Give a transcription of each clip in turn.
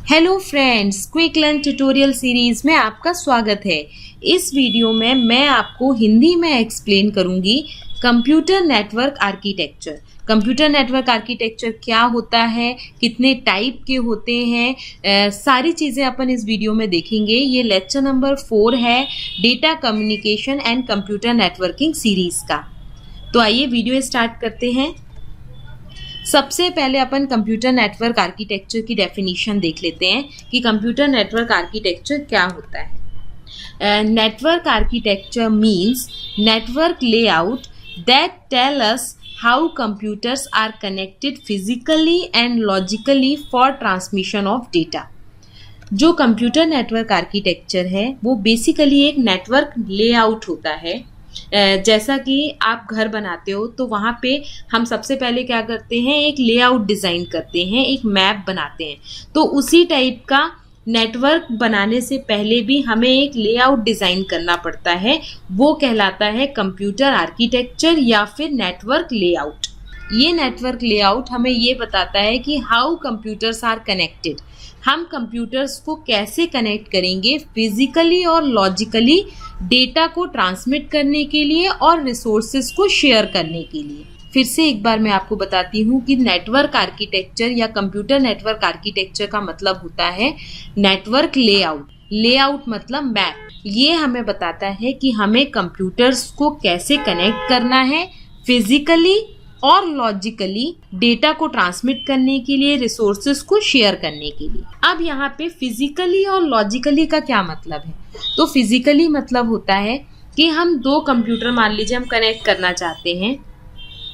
Hello friends, quick learn tutorial series में आपका स्वागत है। इस वीडियो में मैं आपको हिंदी में एक्सप्लेन करूंगी computer network architecture. Computer network architecture क्या होता है, कितने टाइप के होते हैं, सारी चीज़ें अपन इस वीडियो में देखेंगे। ये लेक्चर नंबर 4 है data communication and computer networking series का। तो आइए वीडियो स्टार्ट करते हैं। सबसे पहले अपन कंप्यूटर नेटवर्क आर्किटेक्चर की डेफिनेशन देख लेते हैं कि कंप्यूटर नेटवर्क आर्किटेक्चर क्या होता है। Network architecture means network layout that tell us how computers are connected physically and logically for transmission of data. जो कंप्यूटर नेटवर्क आर्किटेक्चर है वो बेसिकली एक नेटवर्क लेआउट होता है। जैसा कि आप घर बनाते हो तो वहाँ पे हम सबसे पहले क्या करते हैं, एक लेआउट डिज़ाइन करते हैं, एक मैप बनाते हैं। तो उसी टाइप का नेटवर्क बनाने से पहले भी हमें एक लेआउट डिज़ाइन करना पड़ता है, वो कहलाता है कंप्यूटर आर्किटेक्चर या फिर नेटवर्क लेआउट। ये नेटवर्क लेआउट हमें ये बताता है कि हाउ कंप्यूटर्स आर कनेक्टेड, हम कंप्यूटर्स को कैसे कनेक्ट करेंगे फिजिकली और लॉजिकली डेटा को ट्रांसमिट करने के लिए और रिसोर्सेज को शेयर करने के लिए। फिर से एक बार मैं आपको बताती हूँ कि नेटवर्क आर्किटेक्चर या कंप्यूटर नेटवर्क आर्किटेक्चर का मतलब होता है नेटवर्क लेआउट। लेआउट मतलब मैप। ये हमें बताता है कि हमें कंप्यूटर्स को कैसे कनेक्ट करना है फिजिकली और लॉजिकली डेटा को ट्रांसमिट करने के लिए, रिसोर्सेज को शेयर करने के लिए। अब यहाँ पे फिजिकली और लॉजिकली का क्या मतलब है? तो फिजिकली मतलब होता है कि हम दो कंप्यूटर मान लीजिए हम कनेक्ट करना चाहते हैं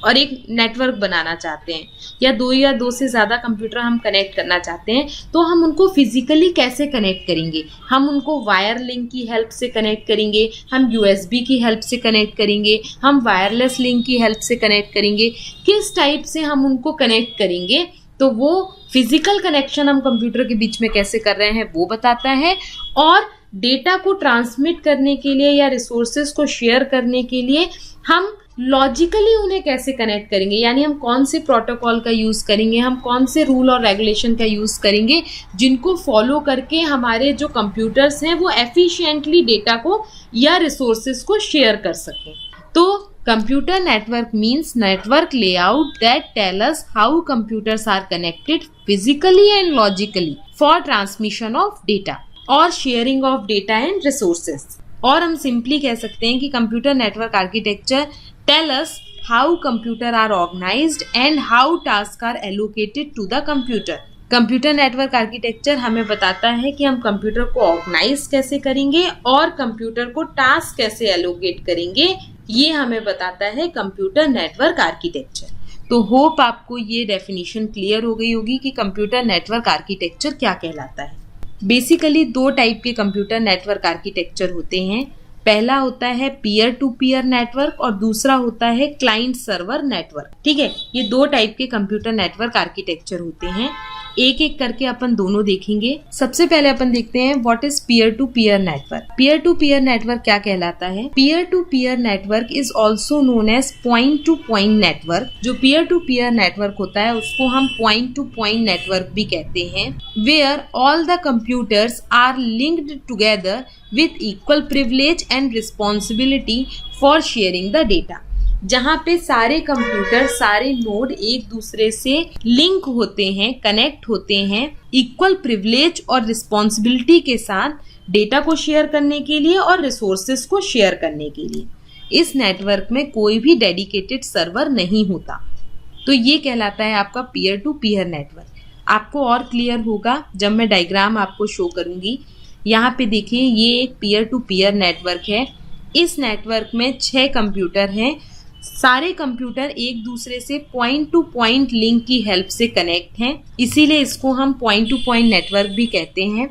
और एक नेटवर्क बनाना चाहते हैं, या दो से ज़्यादा कंप्यूटर हम कनेक्ट करना चाहते हैं, तो हम उनको फिजिकली कैसे कनेक्ट करेंगे? हम उनको वायर लिंक की हेल्प से कनेक्ट करेंगे, हम यूएसबी की हेल्प से कनेक्ट करेंगे, हम वायरलेस लिंक की हेल्प से कनेक्ट करेंगे। किस टाइप से हम उनको कनेक्ट करेंगे, तो वो फिजिकल कनेक्शन हम कंप्यूटर के बीच में कैसे कर रहे हैं वो बताता है। और डेटा को ट्रांसमिट करने के लिए या रिसोर्सेज को शेयर करने के लिए हम लॉजिकली उन्हें कैसे कनेक्ट करेंगे, यानी हम कौन से प्रोटोकॉल का यूज़ करेंगे, हम कौन से रूल और रेगुलेशन का यूज़ करेंगे जिनको फॉलो करके हमारे जो कंप्यूटर्स हैं वो एफिशिएंटली डेटा को या रिसोर्सेज को शेयर कर सकें। तो computer network means network layout that tell us how computers are connected physically and logically for transmission of data और sharing of data and resources. और हम सिंपली कह सकते हैं कि computer network architecture tell us how computer are organized and how task are allocated to the computer. Computer network architecture हमें बताता है कि हम कंप्यूटर को ऑर्गेनाइज कैसे करेंगे और कंप्यूटर को टास्क कैसे एलोकेट करेंगे, ये हमें बताता है कंप्यूटर नेटवर्क आर्किटेक्चर। तो होप आपको ये डेफिनेशन क्लियर हो गई होगी कि कंप्यूटर नेटवर्क आर्किटेक्चर क्या कहलाता है। बेसिकली दो टाइप के कंप्यूटर नेटवर्क आर्किटेक्चर होते हैं। पहला होता है पीयर टू पीयर नेटवर्क और दूसरा होता है क्लाइंट सर्वर नेटवर्क। ठीक है, ये दो टाइप के कंप्यूटर नेटवर्क आर्किटेक्चर होते हैं। एक एक करके अपन दोनों देखेंगे। सबसे पहले अपन देखते हैं what is peer to peer network. Peer to peer network क्या कहलाता है? Peer to peer network is also known as point to point network. जो पीयर टू पीयर नेटवर्क होता है उसको हम पॉइंट टू पॉइंट नेटवर्क भी कहते हैं, where all the computers are linked together with equal privilege and responsibility for sharing the data। जहाँ पे सारे कंप्यूटर, सारे नोड एक दूसरे से लिंक होते हैं, कनेक्ट होते हैं इक्वल प्रिविलेज और रिस्पॉन्सिबिलिटी के साथ डेटा को शेयर करने के लिए और रिसोर्सेज को शेयर करने के लिए। इस नेटवर्क में कोई भी डेडिकेटेड सर्वर नहीं होता। तो ये कहलाता है आपका पीयर टू पीयर नेटवर्क। आपको और क्लियर होगा जब मैं डायग्राम आपको शो करूंगी। यहाँ पे देखिए, ये एक पीयर टू पीयर नेटवर्क है। इस नेटवर्क में 6 कंप्यूटर हैं। सारे कंप्यूटर एक दूसरे से पॉइंट टू पॉइंट लिंक की हेल्प से कनेक्ट हैं, इसीलिए इसको हम पॉइंट टू पॉइंट नेटवर्क भी कहते हैं।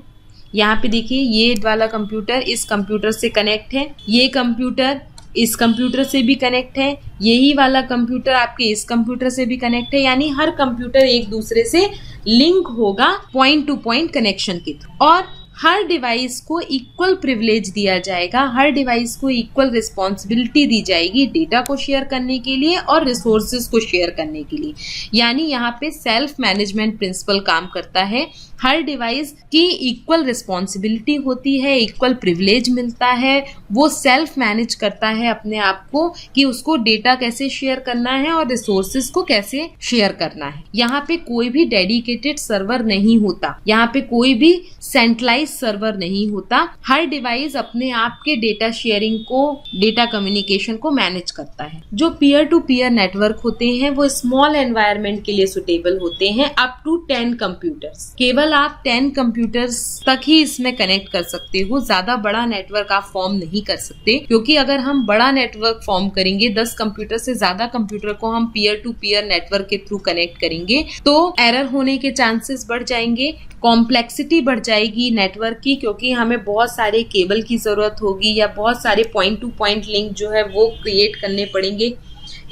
यहाँ पे देखिए, ये वाला कंप्यूटर इस कंप्यूटर से कनेक्ट है, ये कंप्यूटर इस कंप्यूटर से भी कनेक्ट है, यही वाला कंप्यूटर आपके इस कंप्यूटर से भी कनेक्ट है, यानी हर कंप्यूटर एक दूसरे से लिंक होगा पॉइंट टू पॉइंट कनेक्शन के थ्रू। और हर डिवाइस को इक्वल प्रिविलेज दिया जाएगा, हर डिवाइस को इक्वल रिस्पॉन्सिबिलिटी दी जाएगी डेटा को शेयर करने के लिए और रिसोर्सेज को शेयर करने के लिए। यानी यहाँ पे सेल्फ मैनेजमेंट प्रिंसिपल काम करता है। हर डिवाइस की इक्वल रिस्पॉन्सिबिलिटी होती है, इक्वल प्रिविलेज मिलता है, वो सेल्फ मैनेज करता है अपने आप को कि उसको डेटा कैसे शेयर करना है और रिसोर्सेज को कैसे शेयर करना है। यहाँ पे कोई भी डेडिकेटेड सर्वर नहीं होता, यहाँ पे कोई भी सेंट्रलाइज सर्वर नहीं होता। हर डिवाइस अपने आप के डेटा शेयरिंग को, डेटा कम्युनिकेशन को मैनेज करता है। जो पीयर टू पीयर नेटवर्क होते हैं वो स्मॉल एनवायरनमेंट के लिए सुटेबल होते हैं, अप टू 10 कंप्यूटर्स। केवल आप 10 कंप्यूटर्स तक ही इसमें कनेक्ट कर सकते हो, ज्यादा बड़ा नेटवर्क आप फॉर्म नहीं कर सकते, क्योंकि अगर हम बड़ा नेटवर्क फॉर्म करेंगे, 10 कंप्यूटर से ज्यादा कंप्यूटर को हम पीयर टू पीयर नेटवर्क के थ्रू कनेक्ट करेंगे तो एरर होने के चांसेस बढ़ जाएंगे, कॉम्प्लेक्सिटी बढ़ जाएगी नेटवर्क की, क्योंकि हमें बहुत सारे केबल की जरूरत होगी या बहुत सारे पॉइंट टू पॉइंट लिंक जो है वो क्रिएट करने पड़ेंगे।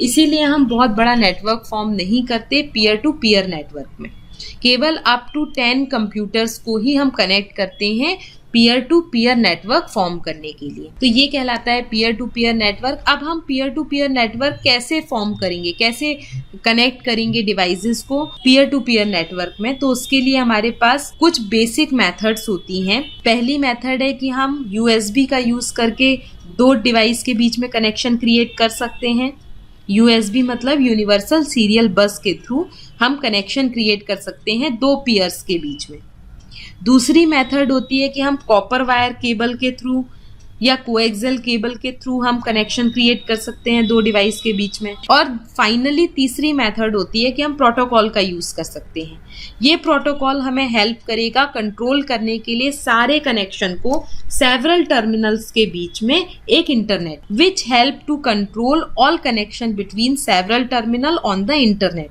इसीलिए हम बहुत बड़ा नेटवर्क फॉर्म नहीं करते पीयर टू पीयर नेटवर्क में, केवल अप टू 10 कंप्यूटर्स को ही हम कनेक्ट करते हैं peer to peer network form करने के लिए। तो ये कहलाता है पीयर टू पीयर नेटवर्क। अब हम पीयर टू पीयर नेटवर्क कैसे फॉर्म करेंगे, कैसे कनेक्ट करेंगे डिवाइसेस को पीयर टू पीयर नेटवर्क में, तो उसके लिए हमारे पास कुछ बेसिक मेथड्स होती हैं। पहली मेथड है कि हम यूएसबी का यूज करके दो डिवाइस के बीच में कनेक्शन क्रिएट कर सकते हैं। यूएसबी मतलब यूनिवर्सल सीरियल बस के थ्रू हम कनेक्शन क्रिएट कर सकते हैं दो पीयर्स के बीच में। दूसरी मेथड होती है कि हम कॉपर वायर केबल के थ्रू या कोएक्सियल केबल के थ्रू हम कनेक्शन क्रिएट कर सकते हैं दो डिवाइस के बीच में। और फाइनली तीसरी मेथड होती है कि हम प्रोटोकॉल का यूज कर सकते हैं। ये प्रोटोकॉल हमें हेल्प करेगा कंट्रोल करने के लिए सारे कनेक्शन को सेवरल टर्मिनल्स के बीच में एक internet, which help to control all connection between several terminal on the internet.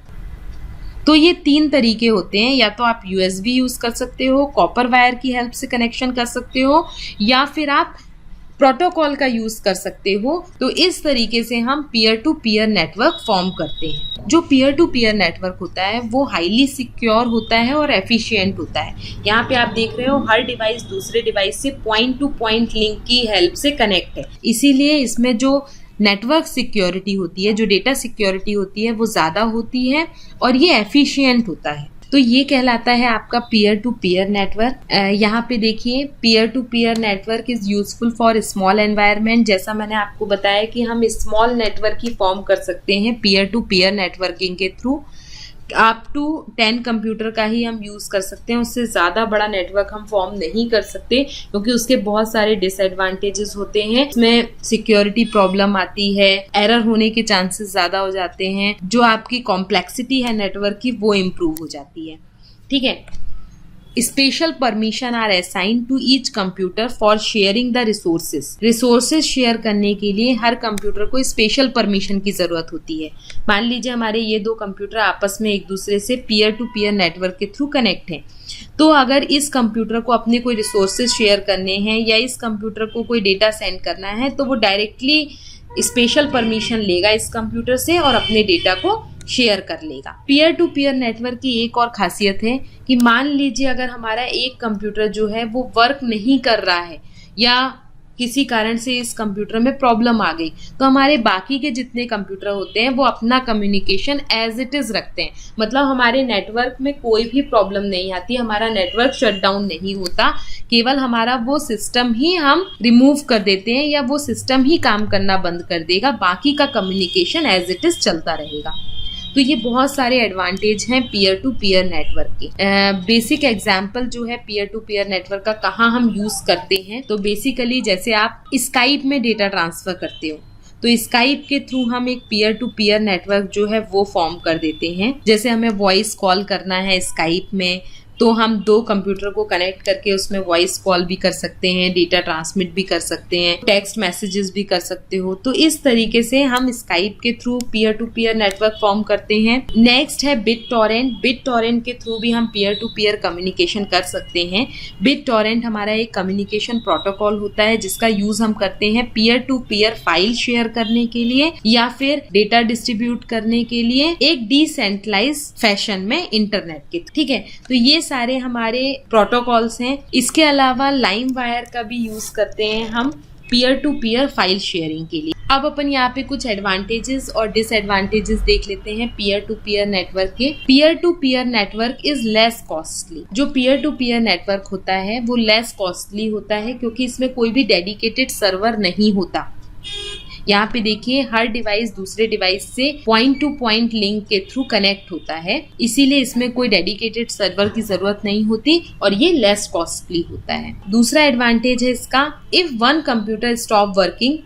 तो ये 3 तरीके होते हैं, या तो आप यूएसबी यूज कर सकते हो, कॉपर वायर की हेल्प से कनेक्शन कर सकते हो, या फिर आप प्रोटोकॉल का यूज कर सकते हो। तो इस तरीके से हम peer to peer network form करते हैं। जो पीयर टू पीयर नेटवर्क होता है वो हाईली सिक्योर होता है और एफिशिएंट होता है। यहाँ पे आप देख रहे हो हर डिवाइस दूसरे डिवाइस से पॉइंट टू पॉइंट लिंक की हेल्प से कनेक्ट है, इसीलिए इसमें जो नेटवर्क सिक्योरिटी होती है, जो डेटा सिक्योरिटी होती है वो ज़्यादा होती है और ये एफिशिएंट होता है। तो ये कहलाता है आपका पीयर टू पीयर नेटवर्क। यहाँ पे देखिए, peer to peer network is useful for small environment. जैसा मैंने आपको बताया कि हम स्मॉल नेटवर्क ही फॉर्म कर सकते हैं पीयर टू पीयर नेटवर्किंग के थ्रू। अप टू 10 कंप्यूटर का ही हम यूज कर सकते हैं, उससे ज़्यादा बड़ा नेटवर्क हम फॉर्म नहीं कर सकते, क्योंकि उसके बहुत सारे डिसएडवांटेजेस होते हैं। इसमें सिक्योरिटी प्रॉब्लम आती है, एरर होने के चांसेस ज़्यादा हो जाते हैं, जो आपकी कॉम्प्लेक्सिटी है नेटवर्क की वो इम्प्रूव हो जाती है। ठीक है, special permission are assign to each computer for sharing the resources share करने के लिए हर कंप्यूटर को स्पेशल परमिशन की जरूरत होती है। मान लीजिए हमारे ये 2 कंप्यूटर आपस में एक दूसरे से पीयर टू पीयर नेटवर्क के थ्रू कनेक्ट हैं, तो अगर इस कंप्यूटर को अपने कोई रिसोर्सेज शेयर करने हैं या इस कंप्यूटर को कोई डेटा सेंड करना है, तो वो डायरेक्टली स्पेशल परमिशन लेगा इस कंप्यूटर से और अपने डेटा को शेयर कर लेगा। पीयर टू पीयर नेटवर्क की एक और खासियत है कि मान लीजिए अगर हमारा एक कंप्यूटर जो है वो वर्क नहीं कर रहा है या किसी कारण से इस कंप्यूटर में प्रॉब्लम आ गई, तो हमारे बाकी के जितने कंप्यूटर होते हैं वो अपना कम्युनिकेशन एज इट इज रखते हैं। मतलब हमारे नेटवर्क में कोई भी प्रॉब्लम नहीं आती, हमारा नेटवर्क शट डाउन नहीं होता, केवल हमारा वो सिस्टम ही हम रिमूव कर देते हैं या वो सिस्टम ही काम करना बंद कर देगा, बाकी का कम्युनिकेशन एज इट इज चलता रहेगा। तो ये बहुत सारे एडवांटेज हैं पीयर टू पीयर नेटवर्क के। बेसिक एग्जांपल जो है पीयर टू पीयर नेटवर्क का कहाँ हम यूज करते हैं, तो बेसिकली जैसे आप स्काइप में डेटा ट्रांसफर करते हो, तो स्काइप के थ्रू हम एक पीयर टू पीयर नेटवर्क जो है वो फॉर्म कर देते हैं। जैसे हमें वॉइस कॉल करना है स्काइप में, तो हम 2 कंप्यूटर को कनेक्ट करके उसमें वॉइस कॉल भी कर सकते हैं, डेटा ट्रांसमिट भी कर सकते हैं, टेक्स्ट मैसेजेस भी कर सकते हो। तो इस तरीके से हम स्काइप के through peer to peer network form करते हैं। नेक्स्ट है बिट टॉरेंट। बिट टॉरेंट के थ्रू भी हम पीयर टू पीयर कम्युनिकेशन कर सकते हैं। बिट टॉरेंट हमारा एक कम्युनिकेशन प्रोटोकॉल होता है जिसका यूज हम करते हैं peer to peer file share करने के लिए या फिर डेटा डिस्ट्रीब्यूट करने के लिए एक डिसेंट्रलाइज्ड फैशन में इंटरनेट के। ठीक है, तो ये सारे हमारे प्रोटोकॉल्स हैं। इसके अलावा लाइम वायर का भी यूज करते हैं हम peer to peer file sharing के लिए। अब अपन यहाँ पे कुछ एडवांटेजेस और डिसएडवांटेजेस देख लेते हैं पीयर टू पीयर नेटवर्क के। Peer to peer network is less costly. जो पीयर टू पीयर नेटवर्क होता है वो लेस कॉस्टली होता है क्योंकि इसमें कोई भी डेडिकेटेड सर्वर नहीं होता। यहाँ पे देखिए हर डिवाइस दूसरे डिवाइस से पॉइंट टू पॉइंट लिंक के थ्रू कनेक्ट होता है, इसीलिए इसमें कोई डेडिकेटेड सर्वर की जरूरत नहीं होती और ये लेस कॉस्टली होता है। दूसरा एडवांटेज है इसका, if one computer stop working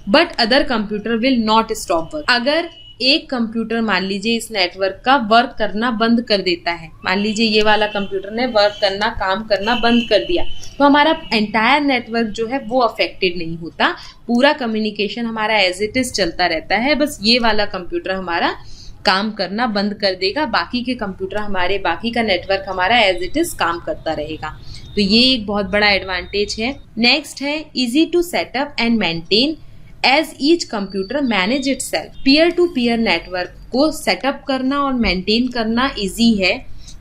but other computer will not stop work. अगर एक कंप्यूटर मान लीजिए इस नेटवर्क का वर्क करना बंद कर देता है, मान लीजिए ये वाला कंप्यूटर ने वर्क करना काम करना बंद कर दिया, तो हमारा एंटायर नेटवर्क जो है वो अफेक्टेड नहीं होता। पूरा कम्युनिकेशन हमारा एज इट इज चलता रहता है, बस ये वाला कंप्यूटर हमारा काम करना बंद कर देगा, बाकी के कंप्यूटर हमारे बाकी का नेटवर्क हमारा एज इट इज काम करता रहेगा। तो ये एक बहुत बड़ा एडवांटेज है। नेक्स्ट है easy to set up and maintain as each computer manage itself. Peer to peer network को सेटअप करना और मेंटेन करना इजी है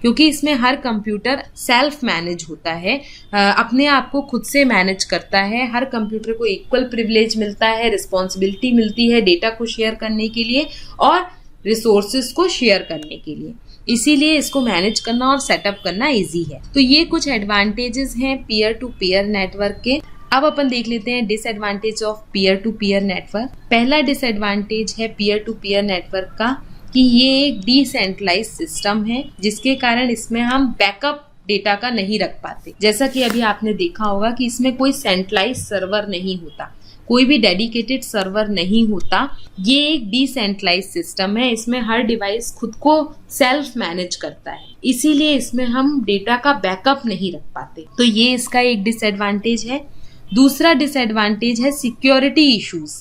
क्योंकि इसमें हर कंप्यूटर सेल्फ मैनेज होता है, अपने आप को खुद से मैनेज करता है। हर कंप्यूटर को इक्वल प्रिविलेज मिलता है, रिस्पॉन्सिबिलिटी मिलती है डेटा को शेयर करने के लिए और रिसोर्सेज को शेयर करने के लिए, इसीलिए इसको मैनेज करना और सेटअप करना इजी है। तो ये कुछ एडवांटेजेस हैं पीयर टू पीयर नेटवर्क के। अब अपन देख लेते हैं disadvantage of peer to peer network. पहला डिसएडवांटेज है पीयर टू पीयर नेटवर्क का कि ये एक डिसेंट्रलाइज सिस्टम है, जिसके कारण इसमें हम बैकअप डेटा का नहीं रख पाते। जैसा कि अभी आपने देखा होगा कि इसमें कोई सेंट्रलाइज सर्वर नहीं होता, कोई भी डेडिकेटेड सर्वर नहीं होता। ये एक डिसेंट्रलाइज सिस्टम है, इसमें हर डिवाइस खुद को सेल्फ मैनेज करता है, इसीलिए इसमें हम डेटा का बैकअप नहीं रख पाते। तो ये इसका एक डिसएडवांटेज है। दूसरा डिसएडवांटेज है security issues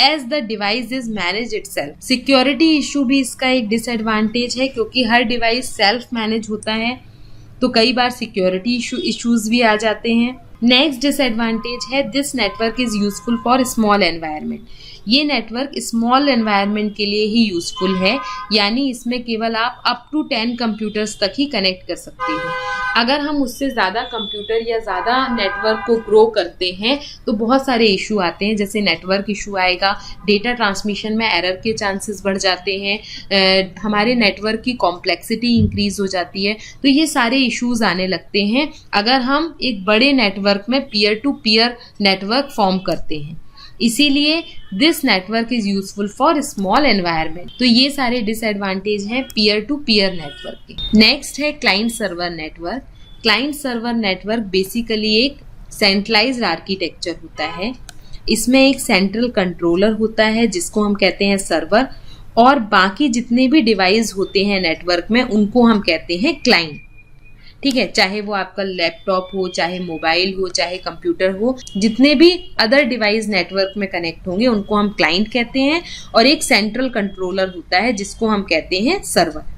as the device is manage itself. Security issue भी इसका एक डिसएडवांटेज है क्योंकि हर डिवाइस सेल्फ मैनेज होता है तो कई बार सिक्योरिटी इश्यूज भी आ जाते हैं। नेक्स्ट डिसएडवांटेज है this network is useful for small environment. ये नेटवर्क स्मॉल एनवायरनमेंट के लिए ही यूजफुल है, यानी इसमें केवल आप अप टू 10 कंप्यूटर्स तक ही कनेक्ट कर सकते हो। अगर हम उससे ज़्यादा कंप्यूटर या ज़्यादा नेटवर्क को ग्रो करते हैं तो बहुत सारे इशू आते हैं, जैसे नेटवर्क इशू आएगा, डेटा ट्रांसमिशन में एरर के चांसेस बढ़ जाते हैं, हमारे नेटवर्क की कॉम्प्लेक्सिटी इंक्रीज हो जाती है। तो ये सारे इश्यूज आने लगते हैं अगर हम एक बड़े नेटवर्क में peer to peer network form करते हैं, इसीलिए this network is useful for small environment. तो ये सारे डिसएडवांटेज हैं पीयर टू पीयर नेटवर्क के। नेक्स्ट है client server network. Client server network basically एक सेंट्रलाइज्ड आर्किटेक्चर होता है। इसमें एक सेंट्रल कंट्रोलर होता है जिसको हम कहते हैं सर्वर, और बाकी जितने भी डिवाइस होते हैं नेटवर्क में उनको हम कहते हैं क्लाइंट। ठीक है, चाहे वो आपका लैपटॉप हो, चाहे मोबाइल हो, चाहे कंप्यूटर हो, जितने भी अदर डिवाइस नेटवर्क में कनेक्ट होंगे उनको हम क्लाइंट कहते हैं। और एक सेंट्रल कंट्रोलर होता है जिसको हम कहते हैं सर्वर।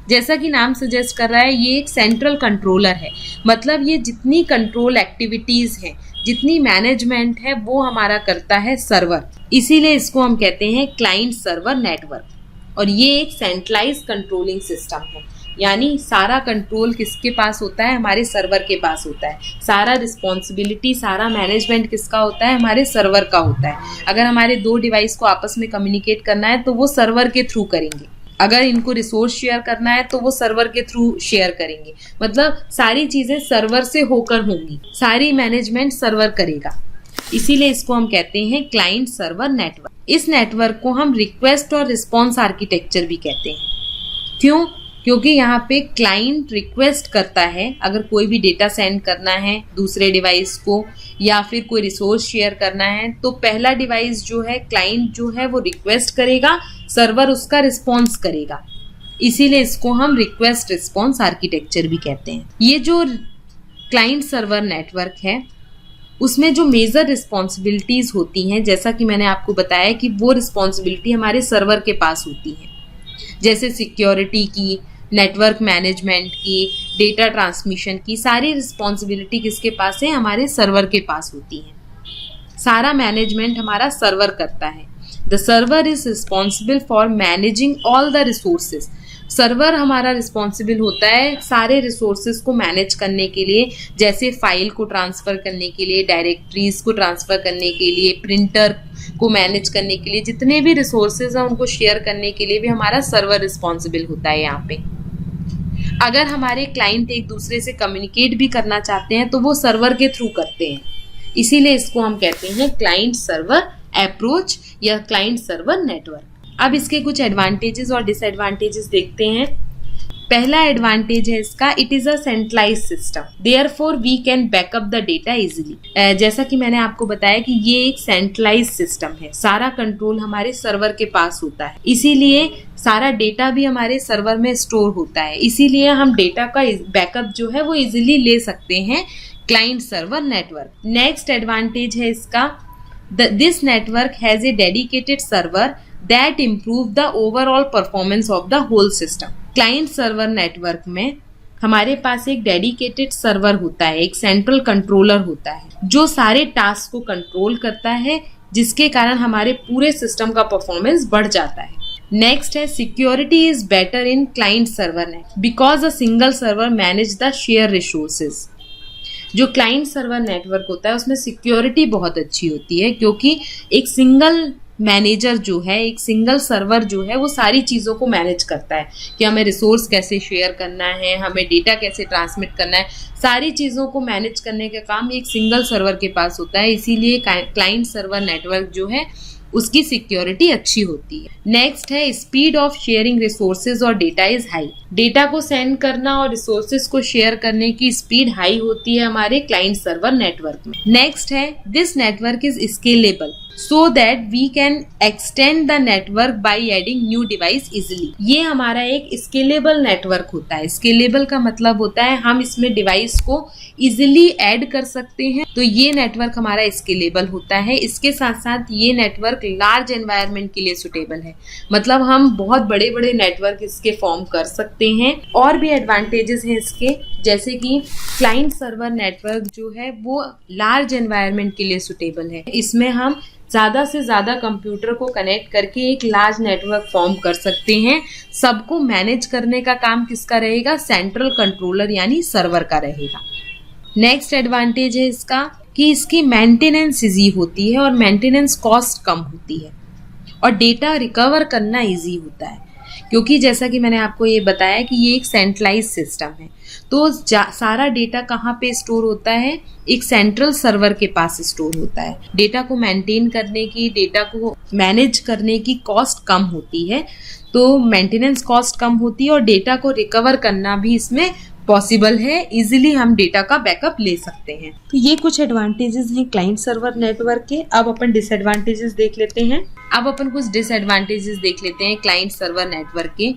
जैसा कि नाम सजेस्ट कर रहा है, ये एक सेंट्रल कंट्रोलर है, मतलब ये जितनी कंट्रोल एक्टिविटीज हैं, जितनी मैनेजमेंट है वो हमारा करता है सर्वर, इसीलिए इसको हम कहते हैं क्लाइंट सर्वर नेटवर्क। और ये एक सेंट्रलाइज्ड कंट्रोलिंग सिस्टम है, यानी सारा कंट्रोल किसके पास होता है? हमारे सर्वर के पास होता है। सारा रिस्पॉन्सिबिलिटी, सारा मैनेजमेंट किसका होता है? हमारे सर्वर का होता है। अगर हमारे दो डिवाइस को आपस में कम्युनिकेट करना है तो वो सर्वर के थ्रू करेंगे, अगर इनको रिसोर्स शेयर करना है तो वो सर्वर के थ्रू शेयर करेंगे। मतलब सारी चीजें सर्वर से होकर होंगी, सारी मैनेजमेंट सर्वर करेगा, इसीलिए इसको हम कहते हैं क्लाइंट सर्वर नेटवर्क। इस नेटवर्क को हम रिक्वेस्ट और रिस्पॉन्स आर्किटेक्चर भी कहते हैं। क्यों? क्योंकि यहाँ पे क्लाइंट रिक्वेस्ट करता है, अगर कोई भी डेटा सेंड करना है दूसरे डिवाइस को या फिर कोई रिसोर्स शेयर करना है, तो पहला डिवाइस जो है, क्लाइंट जो है, वो रिक्वेस्ट करेगा, सर्वर उसका रिस्पॉन्स करेगा, इसीलिए इसको हम रिक्वेस्ट रिस्पॉन्स आर्किटेक्चर भी कहते हैं। ये जो क्लाइंट सर्वर नेटवर्क है उसमें जो मेजर रिस्पॉन्सिबिलिटीज होती हैं, जैसा कि मैंने आपको बताया कि वो रिस्पॉन्सिबिलिटी हमारे सर्वर के पास होती है, जैसे सिक्योरिटी की, नेटवर्क मैनेजमेंट की, डेटा ट्रांसमिशन की, सारी रिस्पॉन्सिबिलिटी किसके पास है? हमारे सर्वर के पास होती है। सारा मैनेजमेंट हमारा सर्वर करता है। The server is responsible for managing all the resources. Server हमारा रिस्पॉन्सिबल होता है सारे रिसोर्सेज को मैनेज करने के लिए, जैसे फाइल को ट्रांसफ़र करने के लिए, डायरेक्टरीज को ट्रांसफ़र करने के लिए, प्रिंटर को मैनेज करने के लिए, जितने भी रिसोर्सेज हैं उनको शेयर करने के लिए भी हमारा सर्वर रिस्पॉन्सिबल होता है। यहाँ पे अगर हमारे क्लाइंट एक दूसरे से कम्युनिकेट भी करना चाहते हैं तो वो सर्वर के थ्रू करते हैं, इसीलिए इसको हम कहते हैं क्लाइंट सर्वर अप्रोच या क्लाइंट सर्वर नेटवर्क। अब इसके कुछ एडवांटेजेस और डिसएडवांटेजेस देखते हैं। पहला एडवांटेज है इसका, it is a centralised system, therefore we can back up the data easily. जैसा कि मैंने आपको बताया कि ये एक सेंट्रलाइज्ड सिस्टम है, सारा कंट्रोल हमारे सर्वर के पास होता है, इसीलिए सारा डेटा भी हमारे सर्वर में स्टोर होता है, इसीलिए हम डेटा का बैकअप जो है वो इजीली ले सकते हैं client server network. Next advantage है इसका, this network has a dedicated server that improve the overall performance of the whole system. Client server network में हमारे पास एक डेडिकेटेड सर्वर होता है, एक सेंट्रल कंट्रोलर होता है जो सारे टास्क को कंट्रोल करता है, जिसके कारण हमारे पूरे सिस्टम का परफॉर्मेंस बढ़ जाता है। नेक्स्ट है, security is better in client server net because a single server manage the share resources. जो क्लाइंट सर्वर नेटवर्क होता है उसमें सिक्योरिटी बहुत अच्छी होती है, क्योंकि एक सिंगल मैनेजर जो है, एक सिंगल सर्वर जो है वो सारी चीज़ों को मैनेज करता है कि हमें रिसोर्स कैसे शेयर करना है, हमें डेटा कैसे ट्रांसमिट करना है, सारी चीज़ों को मैनेज करने का काम एक सिंगल सर्वर के पास होता है, इसीलिए क्लाइंट सर्वर नेटवर्क जो है उसकी सिक्योरिटी अच्छी होती है। नेक्स्ट है, स्पीड ऑफ शेयरिंग रिसोर्सेज और डेटा इज हाई। डेटा को सेंड करना और रिसोर्सेज को शेयर करने की स्पीड हाई होती है हमारे क्लाइंट सर्वर नेटवर्क में। नेक्स्ट है, this network is scalable so that we can extend the network by adding new device easily। ये हमारा एक स्केलेबल नेटवर्क होता है। स्केलेबल का मतलब होता है हम इसमें डिवाइस को इजीली ऐड कर सकते हैं, तो ये नेटवर्क हमारा स्केलेबल होता है। इसके साथ साथ ये नेटवर्क लार्ज एनवायरनमेंट के लिए सुटेबल है, मतलब हम बहुत बड़े बड़े नेटवर्क इसके फॉर्म कर सकते हैं। और भी एडवांटेजेस हैं इसके, जैसे कि क्लाइंट सर्वर नेटवर्क जो है वो लार्ज एनवायरनमेंट के लिए सुटेबल है। इसमें हम ज़्यादा से ज़्यादा कंप्यूटर को कनेक्ट करके एक लार्ज नेटवर्क फॉर्म कर सकते हैं। सबको मैनेज करने का काम किसका रहेगा? सेंट्रल कंट्रोलर यानी सर्वर का रहेगा। नेक्स्ट एडवांटेज है इसका कि इसकी मेंटेनेंस इजी होती है और मेंटेनेंस कॉस्ट कम होती है, और डेटा रिकवर करना इजी होता है, क्योंकि जैसा कि मैंने आपको ये बताया कि ये एक सेंट्रलाइज सिस्टम है, तो सारा डेटा कहाँ पे स्टोर होता है? एक सेंट्रल सर्वर के पास स्टोर होता है। डेटा को मेंटेन करने की, डेटा को मैनेज करने की कॉस्ट कम होती है, तो मेंटेनेंस कॉस्ट कम होती है और डेटा को रिकवर करना भी इसमें पॉसिबल है, इजीली हम डेटा का बैकअप ले सकते हैं। तो ये कुछ एडवांटेजेस हैं क्लाइंट सर्वर नेटवर्क के। अब अपन डिसएडवांटेजेस देख लेते हैं। अब अपन कुछ डिसएडवांटेजेस देख लेते हैं क्लाइंट सर्वर नेटवर्क के।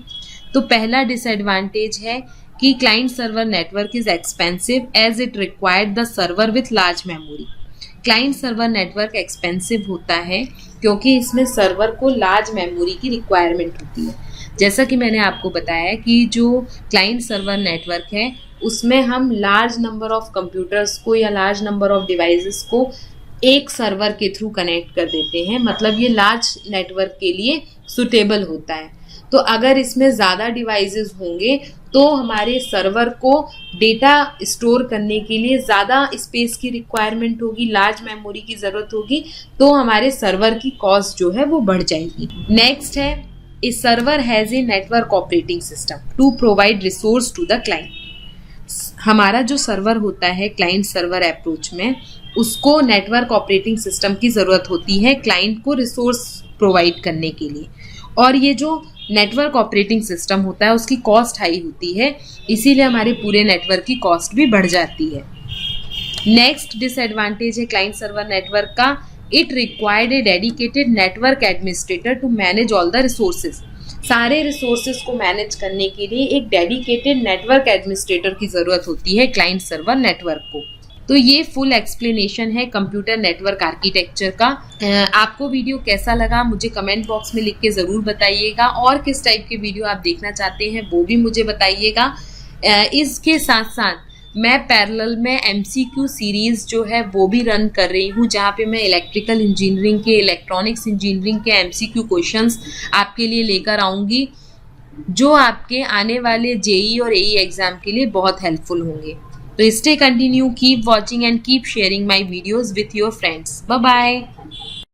तो पहला डिसएडवांटेज है कि client server network is expensive as it required the server with large memory. Client server network expensive होता है क्योंकि इसमें सर्वर को लार्ज मेमोरी की रिक्वायरमेंट होती है। जैसा कि मैंने आपको बताया कि जो क्लाइंट सर्वर नेटवर्क है उसमें हम लार्ज नंबर ऑफ कंप्यूटर्स को या लार्ज नंबर ऑफ डिवाइसेस को एक सर्वर के थ्रू कनेक्ट कर देते हैं, मतलब ये लार्ज नेटवर्क के लिए सुटेबल होता है। तो अगर इसमें ज़्यादा डिवाइसेस होंगे तो हमारे सर्वर को डेटा स्टोर करने के लिए ज़्यादा स्पेस की रिक्वायरमेंट होगी, लार्ज मेमोरी की ज़रूरत होगी, तो हमारे सर्वर की कॉस्ट जो है वो बढ़ जाएगी। नेक्स्ट है, a server has a network operating system to provide resource to the client. हमारा जो सर्वर होता है क्लाइंट सर्वर अप्रोच में, उसको नेटवर्क ऑपरेटिंग सिस्टम की ज़रूरत होती है क्लाइंट को रिसोर्स प्रोवाइड करने के लिए, और ये जो नेटवर्क ऑपरेटिंग सिस्टम होता है उसकी कॉस्ट हाई होती है, इसीलिए हमारे पूरे नेटवर्क की कॉस्ट भी बढ़ जाती है। नेक्स्ट डिसएडवांटेज है क्लाइंट सर्वर नेटवर्क का, it required a dedicated network administrator to manage all the resources. सारे रिसोर्सेज को मैनेज करने के लिए एक डेडिकेटेड नेटवर्क एडमिनिस्ट्रेटर की ज़रूरत होती है क्लाइंट सर्वर नेटवर्क को। तो ये फुल एक्सप्लेनेशन है कंप्यूटर नेटवर्क आर्किटेक्चर का। आपको वीडियो कैसा लगा मुझे कमेंट बॉक्स में लिख के ज़रूर बताइएगा, और किस टाइप के वीडियो आप देखना चाहते हैं वो भी मुझे बताइएगा। इसके साथ साथ मैं पैरेलल में MCQ सीरीज़ जो है वो भी रन कर रही हूँ, जहाँ पे मैं इलेक्ट्रिकल इंजीनियरिंग के, इलेक्ट्रॉनिक्स इंजीनियरिंग के MCQ क्वेश्चंस आपके लिए लेकर आऊँगी। जो आपके आने वाले जेई और एई एग्जाम के लिए बहुत हेल्पफुल होंगे। तो stay continue, keep watching and keep sharing my videos with your friends. Bye bye.